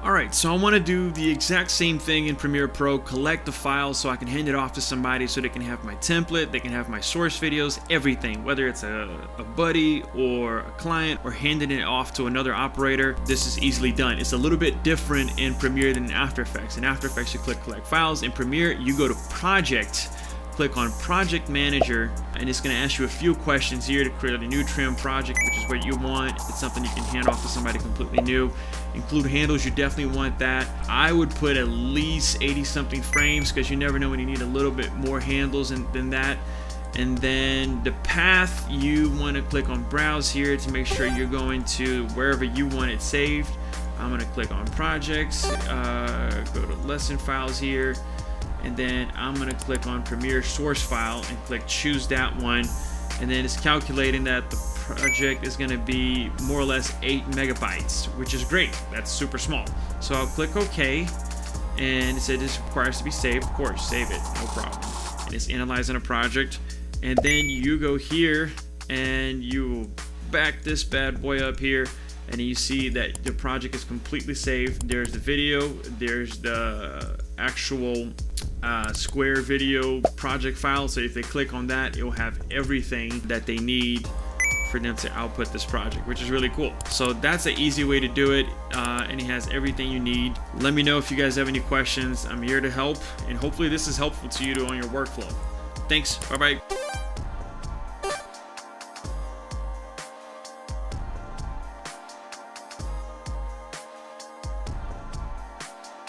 Alright, so I want to do the exact same thing in Premiere Pro, collect the files so I can hand it off to somebody so they can have my template, they can have my source videos, everything, whether it's a buddy or a client or handing it off to another operator. This is easily done. It's a little bit different in Premiere than in After Effects. In After Effects, you click collect files. In Premiere, you go to project, click on project manager, and it's going to ask you a few questions here to create a new trim project, which is what you want. It's something you can hand off to somebody completely new. Include handles, you definitely want that. I would put at least 80 something frames because you never know when you need a little bit more handles than that. And then the path, you want to click on browse here to make sure you're going to wherever you want it saved. I'm going to click on projects, go to lesson files here, and then I'm going to click on Premiere source file and click choose that one, and then it's calculating that the project is going to be more or less 8 megabytes, which is great. That's super small. So I'll click OK, and it said this requires to be saved. Of course, save it, no problem. And it's analyzing a project, and then you go here and you back this bad boy up here, and you see that the project is completely saved. There's the video, there's the actual square video project file. So if they click on that, it will have everything that they need for them to output this project, which is really cool. So that's an easy way to do it, and it has everything you need. Let me know if you guys have any questions. I'm here to help, and hopefully this is helpful to you on your workflow. Thanks. Bye bye.